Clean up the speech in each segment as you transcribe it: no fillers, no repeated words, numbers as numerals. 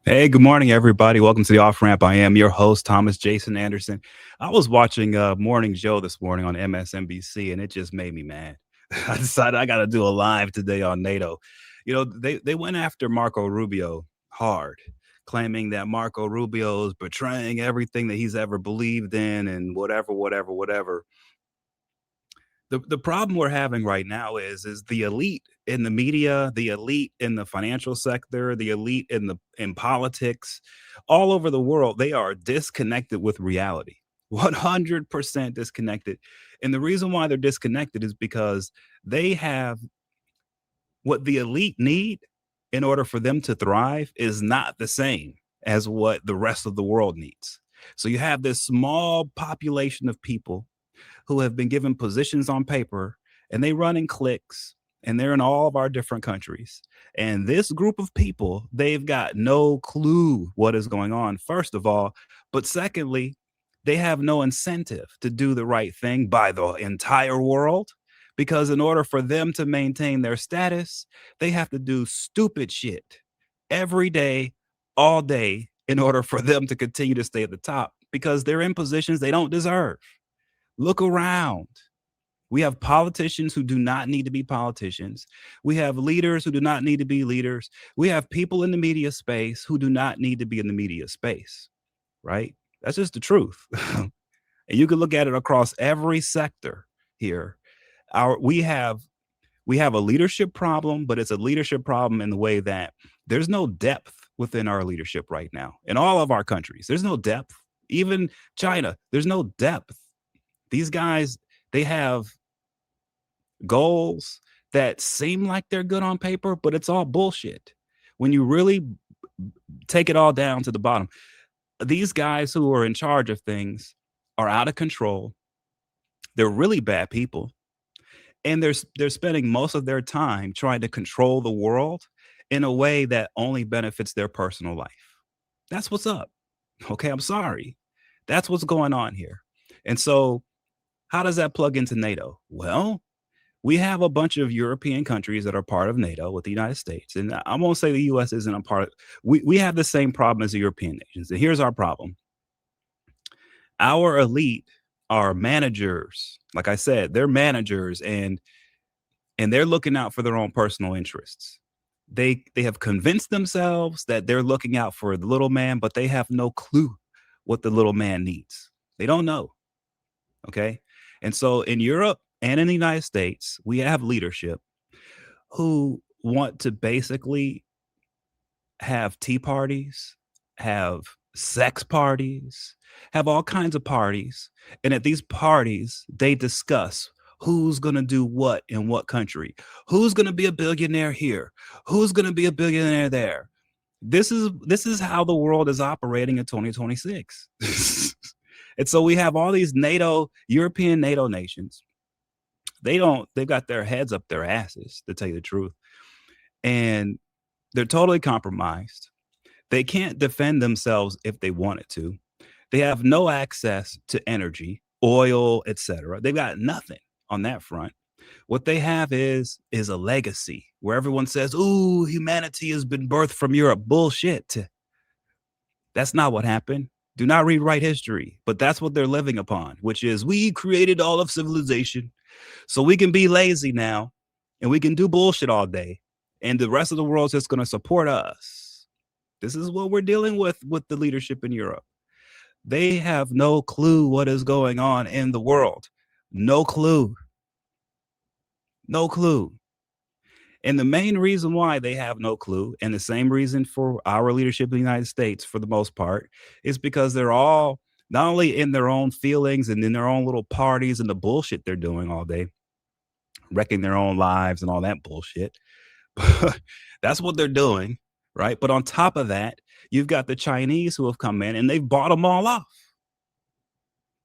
Hey, good morning, everybody. Welcome to the Off Ramp. I am your host, Thomas Jason Anderson. I was watching Morning Joe this morning on MSNBC, and it just made me mad. I decided I got to do a live today on NATO. They went after Marco Rubio hard, claiming that Marco Rubio is betraying everything that he's ever believed in, and whatever, whatever, whatever. The problem we're having right now is the elite in the media, the elite in the financial sector, the elite in politics, all over the world. They are disconnected with reality. 100% disconnected. And the reason why they're disconnected is because they have what the elite need in order for them to thrive is not the same as what the rest of the world needs. So you have this small population of people who have been given positions on paper, and they run in cliques, and they're in all of our different countries. And this group of people, they've got no clue what is going on, first of all. But secondly, they have no incentive to do the right thing by the entire world, because in order for them to maintain their status, they have to do stupid shit every day, all day, in order for them to continue to stay at the top, because they're in positions they don't deserve. Look around. We have politicians who do not need to be politicians. We have leaders who do not need to be leaders. We have people in the media space who do not need to be in the media space, right? That's just the truth. And you can look at it across every sector here. We have a leadership problem, but it's a leadership problem in the way that there's no depth within our leadership right now. In all of our countries, there's no depth. Even China, there's no depth. These guys, they have goals that seem like they're good on paper, but it's all bullshit. When you really take it all down to the bottom, these guys who are in charge of things are out of control. They're really bad people. And they're spending most of their time trying to control the world in a way that only benefits their personal life. That's what's up. Okay, I'm sorry. That's what's going on here. And so how does that plug into NATO? Well, we have a bunch of European countries that are part of NATO with the United States. And I won't say the US isn't a part of we have the same problem as the European nations. And here's our problem. Our elite are managers. Like I said, they're managers and they're looking out for their own personal interests. They have convinced themselves that they're looking out for the little man, but they have no clue what the little man needs. They don't know. Okay. And so in Europe and in the United States, we have leadership who want to basically have tea parties, have sex parties, have all kinds of parties. And at these parties, they discuss who's going to do what in what country, who's going to be a billionaire here, who's going to be a billionaire there. This is how the world is operating in 2026. And so we have all these European NATO nations. They've got their heads up their asses, to tell you the truth. And they're totally compromised. They can't defend themselves if they wanted to. They have no access to energy, oil, etc. They've got nothing on that front. What they have is a legacy where everyone says, "Ooh, humanity has been birthed from Europe." Bullshit. That's not what happened. Do not rewrite history, but that's what they're living upon, which is we created all of civilization so we can be lazy now and we can do bullshit all day. And the rest of the world's just going to support us. This is what we're dealing with the leadership in Europe. They have no clue what is going on in the world. No clue. No clue. And the main reason why they have no clue, and the same reason for our leadership in the United States for the most part, is because they're all not only in their own feelings and in their own little parties and the bullshit they're doing all day, wrecking their own lives and all that bullshit. That's what they're doing, right? But on top of that, you've got the Chinese who have come in and they've bought them all off.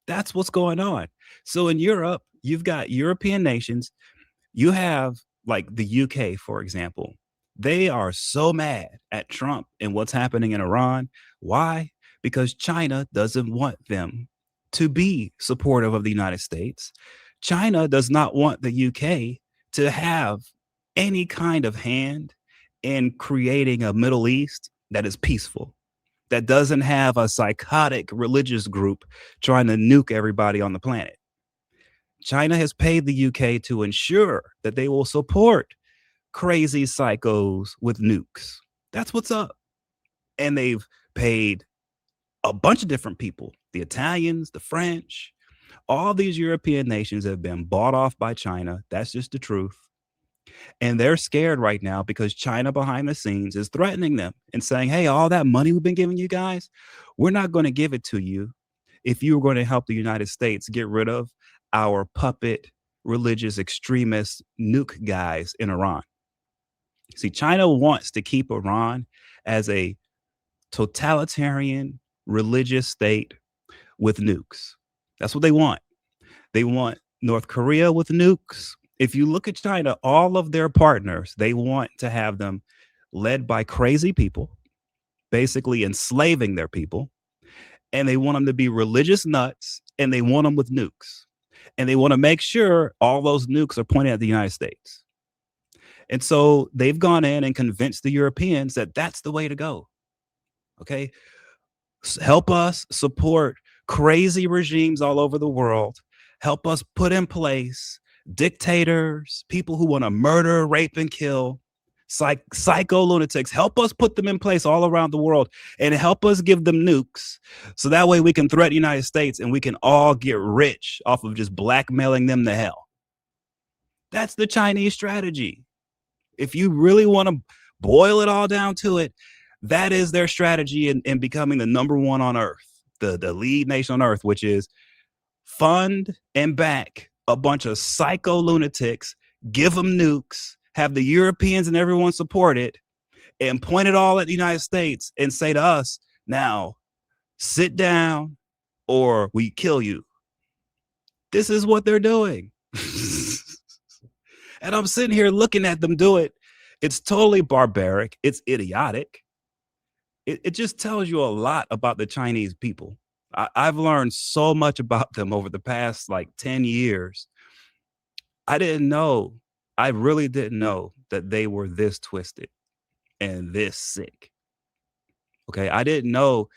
That's what's going on. So in Europe, you've got European nations. You have like the UK, for example. They are so mad at Trump and what's happening in Iran. Why? Because China doesn't want them to be supportive of the United States. China does not want the UK to have any kind of hand in creating a Middle East that is peaceful, that doesn't have a psychotic religious group trying to nuke everybody on the planet. China has paid the UK to ensure that they will support crazy psychos with nukes. That's what's up. And they've paid a bunch of different people, the Italians, the French, all these European nations have been bought off by China. That's just the truth. And they're scared right now because China behind the scenes is threatening them and saying, hey, all that money we've been giving you guys, we're not going to give it to you if you were going to help the United States get rid of our puppet religious extremist nuke guys in Iran. See, China wants to keep Iran as a totalitarian religious state with nukes. That's what they want. They want North Korea with nukes. If you look at China, all of their partners, they want to have them led by crazy people, basically enslaving their people. And they want them to be religious nuts, and they want them with nukes. And they want to make sure all those nukes are pointed at the United States. And so they've gone in and convinced the Europeans that that's the way to go. Okay. Help us support crazy regimes all over the world. Help us put in place dictators, people who want to murder, rape, and kill, psycho lunatics. Help us put them in place all around the world and help us give them nukes. So that way we can threaten the United States and we can all get rich off of just blackmailing them to hell. That's the Chinese strategy. If you really want to boil it all down to it, that is their strategy in becoming the number one on earth, the lead nation on earth, which is fund and back a bunch of psycho lunatics, give them nukes, have the Europeans and everyone support it, and point it all at the United States and say to us, now sit down or we kill you. This is what they're doing. And I'm sitting here looking at them do it. It's totally barbaric. It's idiotic. It just tells you a lot about the Chinese people. I've learned so much about them over the past like 10 years. I really didn't know that they were this twisted and this sick. Okay. I didn't know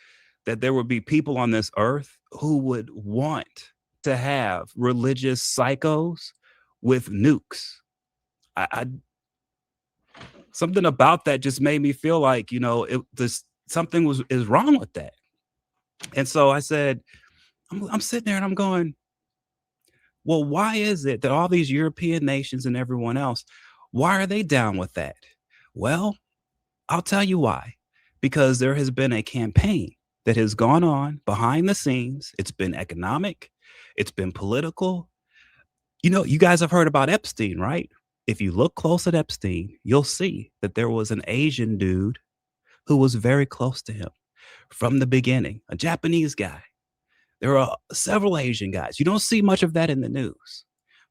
that there would be people on this earth who would want to have religious psychos with nukes. Something about that just made me feel like, something is wrong with that. And so I said, I'm sitting there and I'm going, well, why is it that all these European nations and everyone else, why are they down with that? Well, I'll tell you why. Because there has been a campaign that has gone on behind the scenes. It's been economic. It's been political. You guys have heard about Epstein, right? If you look close at Epstein, you'll see that there was an Asian dude who was very close to him from the beginning, a Japanese guy. There are several Asian guys. You don't see much of that in the news.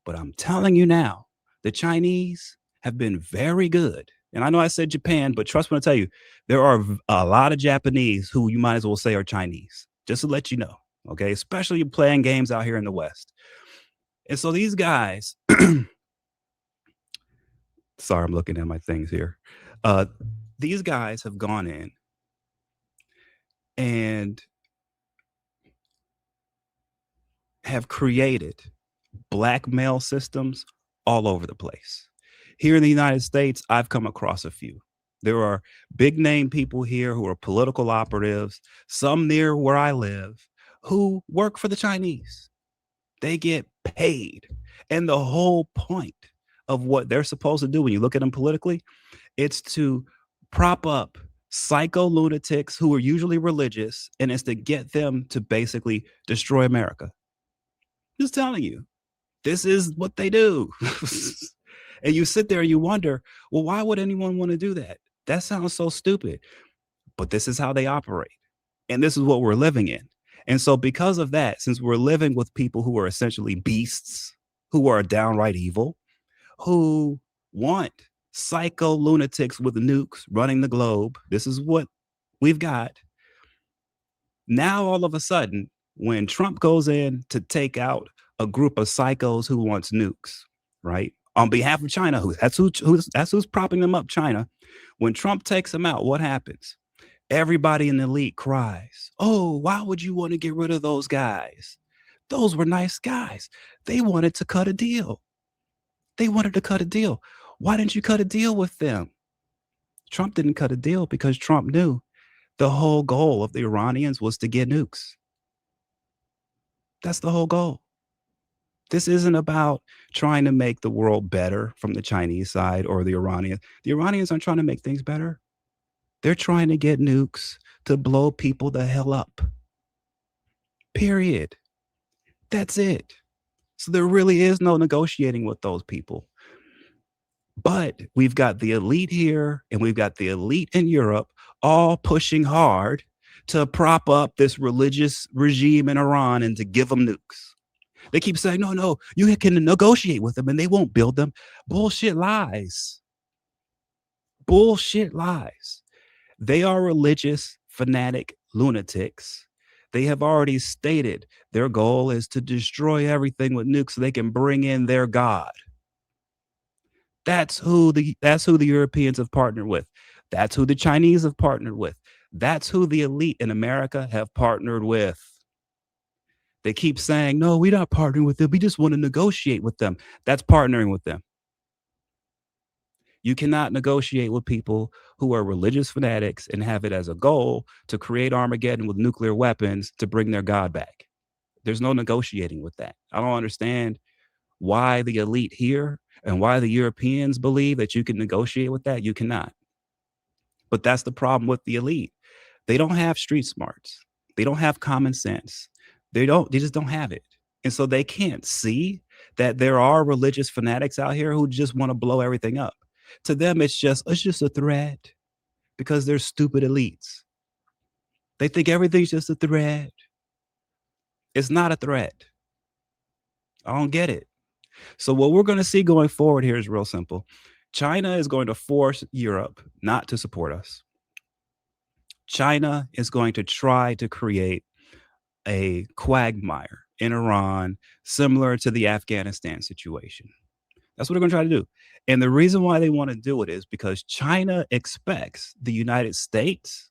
But I'm telling you now, the Chinese have been very good. And I know I said Japan, but trust me, I tell you, there are a lot of Japanese who you might as well say are Chinese, just to let you know. Okay. Especially playing games out here in the West. And so these guys, sorry, I'm looking at my things here. These guys have gone in and have created blackmail systems all over the place. Here in the United States, I've come across a few. There are big name people here who are political operatives, some near where I live, who work for the Chinese. They get paid. And the whole point of what they're supposed to do when you look at them politically, it's to prop up psycho lunatics who are usually religious, and it's to get them to basically destroy America. Just telling you, this is what they do. And you sit there and you wonder, well, why would anyone want to do that? That sounds so stupid. But this is how they operate. And this is what we're living in. And so because of that, since we're living with people who are essentially beasts, who are downright evil, who want psycho lunatics with nukes running the globe, this is what we've got. Now, all of a sudden, when Trump goes in to take out a group of psychos who wants nukes, right? On behalf of China, that's who's propping them up, China. When Trump takes them out, what happens? Everybody in the elite cries, "Oh, why would you want to get rid of those guys? Those were nice guys. They wanted to cut a deal. They wanted to cut a deal. Why didn't you cut a deal with them?" Trump didn't cut a deal because Trump knew the whole goal of the Iranians was to get nukes. That's the whole goal. This isn't about trying to make the world better from the Chinese side or the Iranians. The Iranians aren't trying to make things better. They're trying to get nukes to blow people the hell up. Period. That's it. So there really is no negotiating with those people. But we've got the elite here and we've got the elite in Europe all pushing hard to prop up this religious regime in Iran and to give them nukes. They keep saying, no, no, you can negotiate with them and they won't build them. Bullshit lies. Bullshit lies. They are religious, fanatic lunatics. They have already stated their goal is to destroy everything with nukes so they can bring in their God. That's who the Europeans have partnered with. That's who the Chinese have partnered with. That's who the elite in America have partnered with. They keep saying, no, we're not partnering with them. We just want to negotiate with them. That's partnering with them. You cannot negotiate with people who are religious fanatics and have it as a goal to create Armageddon with nuclear weapons to bring their God back. There's no negotiating with that. I don't understand why the elite here and why the Europeans believe that you can negotiate with that. You cannot. But that's the problem with the elite. They don't have street smarts. They don't have common sense. They just don't have it. And so they can't see that there are religious fanatics out here who just want to blow everything up. To them, it's just a threat because they're stupid elites. They think everything's just a threat. It's not a threat. I don't get it. So what we're going to see going forward here is real simple. China is going to force Europe not to support us. China is going to try to create a quagmire in Iran, similar to the Afghanistan situation. That's what they're going to try to do. And the reason why they want to do it is because China expects the United States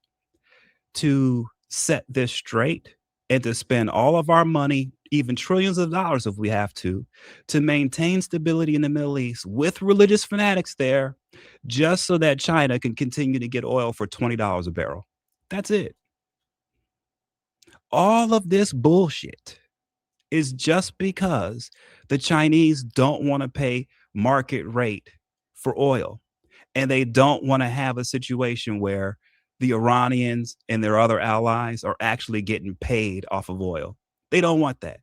to set this straight and to spend all of our money, even trillions of dollars if we have to maintain stability in the Middle East with religious fanatics there, just so that China can continue to get oil for $20 a barrel. That's it. All of this bullshit is just because the Chinese don't want to pay market rate for oil. And they don't want to have a situation where the Iranians and their other allies are actually getting paid off of oil. They don't want that.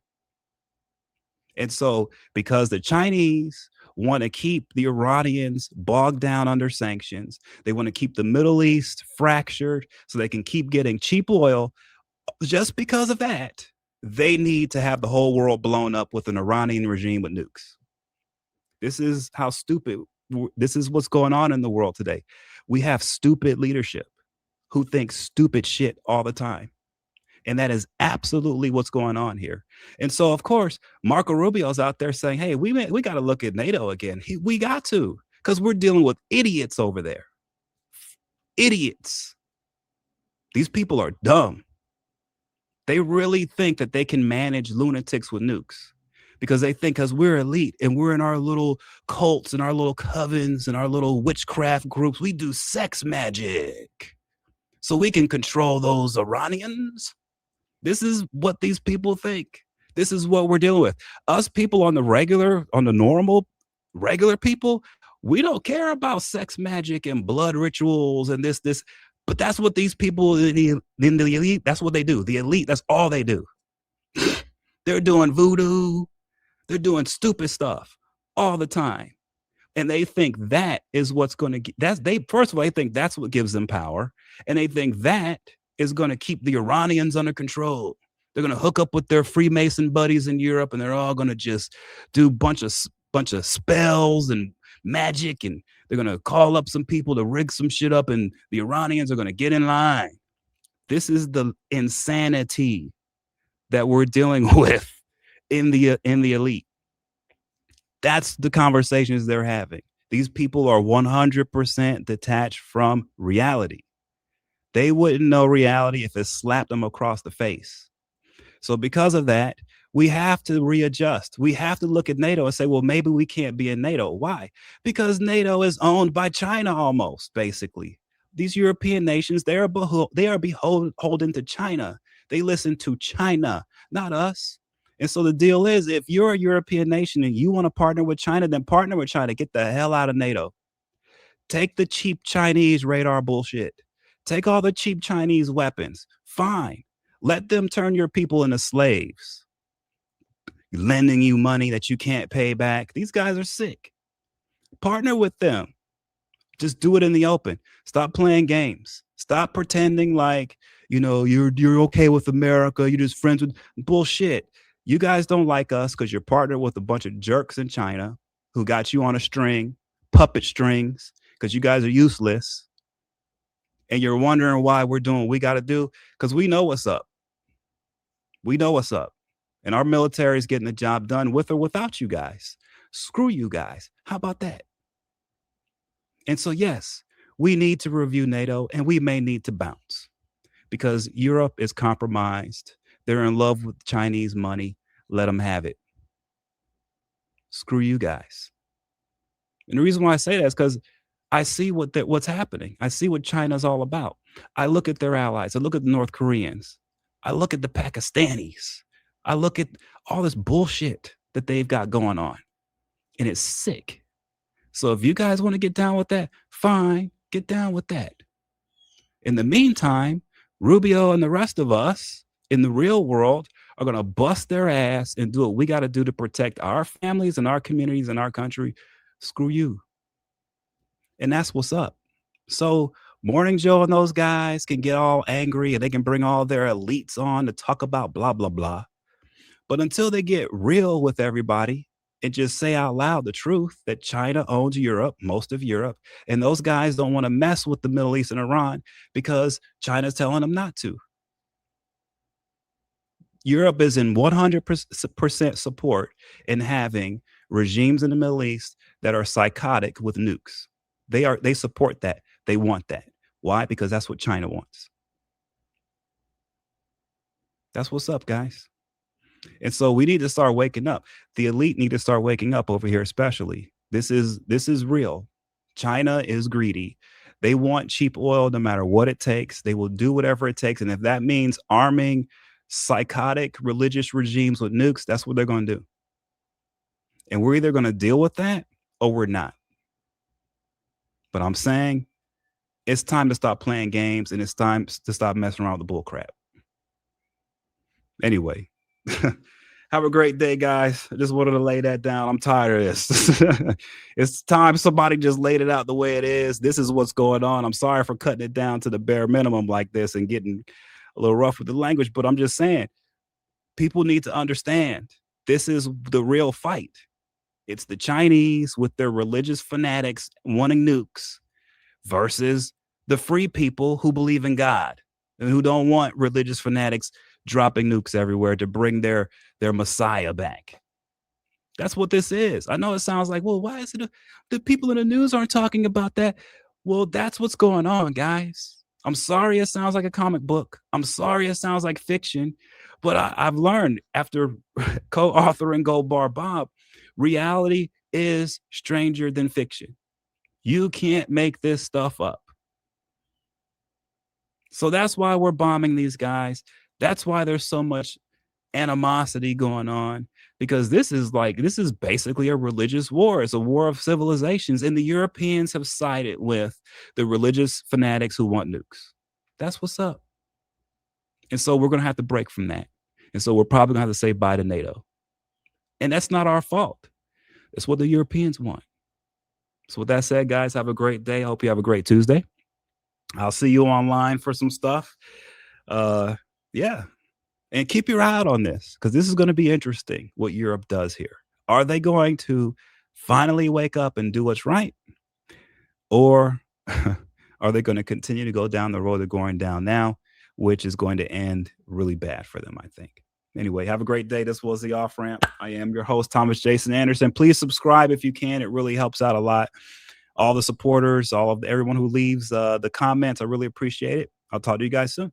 And so because the Chinese want to keep the Iranians bogged down under sanctions, they want to keep the Middle East fractured so they can keep getting cheap oil. Just because of that, they need to have the whole world blown up with an Iranian regime with nukes. This is how stupid, this is what's going on in the world today. We have stupid leadership who thinks stupid shit all the time. And that is absolutely what's going on here. And so, of course, Marco Rubio's out there saying, hey, we got to look at NATO again. We got to, because we're dealing with idiots over there. Idiots. These people are dumb. They really think that they can manage lunatics with nukes because they think because we're elite and we're in our little cults and our little covens and our little witchcraft groups, we do sex magic so we can control those Iranians. This is what these people think. This is what we're dealing with. Us people on the normal, regular people, we don't care about sex magic and blood rituals and this. But that's what these people in the elite, that's what they do. The elite, that's all they do. They're doing voodoo. They're doing stupid stuff all the time. And they think that is what's going to get, first of all, they think that's what gives them power. And they think that is going to keep the Iranians under control. They're going to hook up with their Freemason buddies in Europe and they're all going to just do bunch of spells and magic, and they're going to call up some people to rig some shit up and the Iranians are going to get in line. This is the insanity that we're dealing with in the elite. That's the conversations they're having. These people are 100% detached from reality. They wouldn't know reality if it slapped them across the face. So because of that, we have to readjust. We have to look at NATO and say, well, maybe we can't be in NATO. Why? Because NATO is owned by China almost, basically. These European nations, they are beholden to China. They listen to China, not us. And so the deal is, if you're a European nation and you want to partner with China, then partner with China. Get the hell out of NATO. Take the cheap Chinese radar bullshit. Take all the cheap Chinese weapons. Fine. Let them turn your people into slaves, lending you money that you can't pay back. These guys are sick. Partner with them. Just do it in the open. Stop playing games. Stop pretending like, you're okay with America. You're just friends with bullshit. You guys don't like us because you're partnered with a bunch of jerks in China who got you on a string, puppet strings, because you guys are useless. And you're wondering why we're doing what we got to do, because we know what's up. We know what's up. And our military is getting the job done with or without you guys. Screw you guys. How about that? And so, yes, we need to review NATO, and we may need to bounce because Europe is compromised. They're in love with Chinese money. Let them have it. Screw you guys. And the reason why I say that is because I see what's happening. I see what China's all about. I look at their allies. I look at the North Koreans. I look at the Pakistanis. I look at all this bullshit that they've got going on. And it's sick. So if you guys want to get down with that, fine, get down with that. In the meantime, Rubio and the rest of us in the real world are going to bust their ass and do what we got to do to protect our families and our communities and our country. Screw you. And that's what's up. So Morning Joe and those guys can get all angry and they can bring all their elites on to talk about blah, blah, blah. But until they get real with everybody and just say out loud the truth that China owns Europe, most of Europe, and those guys don't want to mess with the Middle East and Iran because China's telling them not to. Europe is in 100% support in having regimes in the Middle East that are psychotic with nukes. They support that. They want that. Why? Because that's what China wants. That's what's up, guys. And so we need to start waking up. The elite need to start waking up over here, especially. This is real. China is greedy. They want cheap oil no matter what it takes. They will do whatever it takes. And if that means arming psychotic religious regimes with nukes, that's what they're going to do. And we're either going to deal with that or we're not. But I'm saying it's time to stop playing games and it's time to stop messing around with the bull crap. Anyway, have a great day, guys. I just wanted to lay that down. I'm tired of this. It's time somebody just laid it out the way it is. This is what's going on. I'm sorry for cutting it down to the bare minimum like this and getting a little rough with the language, but I'm just saying people need to understand this is the real fight. It's the Chinese with their religious fanatics wanting nukes versus the free people who believe in God and who don't want religious fanatics dropping nukes everywhere to bring their Messiah back. That's what this is. I know it sounds like, well, why is it the people in the news aren't talking about that? Well, that's what's going on, guys. I'm sorry it sounds like a comic book. I'm sorry it sounds like fiction, but I've learned after co-authoring Gold Bar Bob, reality is stranger than fiction. You can't make this stuff up. So that's why we're bombing these guys. That's why there's so much animosity going on, because this is basically a religious war. It's a war of civilizations, and the Europeans have sided with the religious fanatics who want nukes. That's what's up. And so we're going to have to break from that. And so we're probably going to have to say bye to NATO. And that's not our fault. It's what the Europeans want. So with that said, guys, have a great day. I hope you have a great Tuesday. I'll see you online for some stuff. Yeah. And keep your eye out on this, because this is going to be interesting what Europe does here. Are they going to finally wake up and do what's right? Or are they going to continue to go down the road they're going down now, which is going to end really bad for them, I think. Anyway, have a great day. This was The Off Ramp. I am your host, Thomas Jason Anderson. Please subscribe if you can. It really helps out a lot. All the supporters, everyone who leaves the comments, I really appreciate it. I'll talk to you guys soon.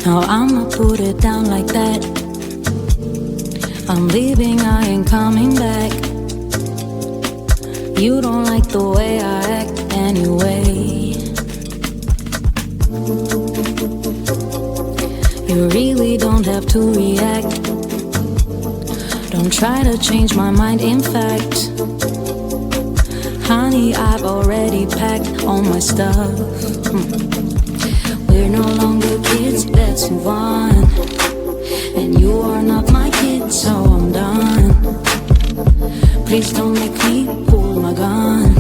Now I'ma put it down like that. I'm leaving, I ain't coming back. You don't like the way I act anyway. You really don't have to react. Don't try to change my mind, in fact. Honey, I've already packed all my stuff. We're no longer kids, let's move on. And you are not my kid, so I'm done. Please don't make me pull my gun.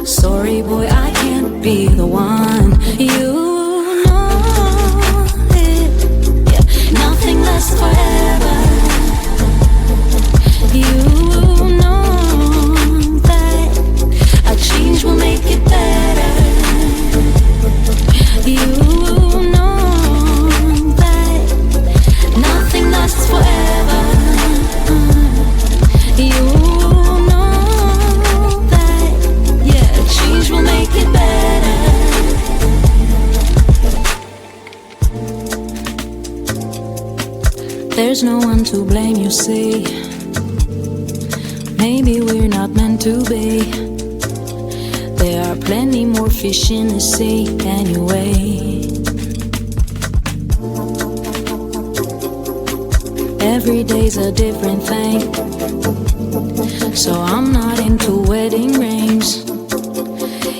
Sorry boy, I can't be the one. You know it, yeah. Nothing lasts forever. You know that a change will make it better. You know that nothing lasts forever. You know that, yeah, change will make it better. There's no one to blame, you see. Maybe we're not meant to be. There are plenty more fish in the sea anyway. Every day's a different thing, so I'm not into wedding rings.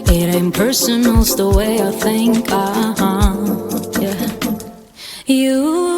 It ain't personal, it's the way I think. Yeah. You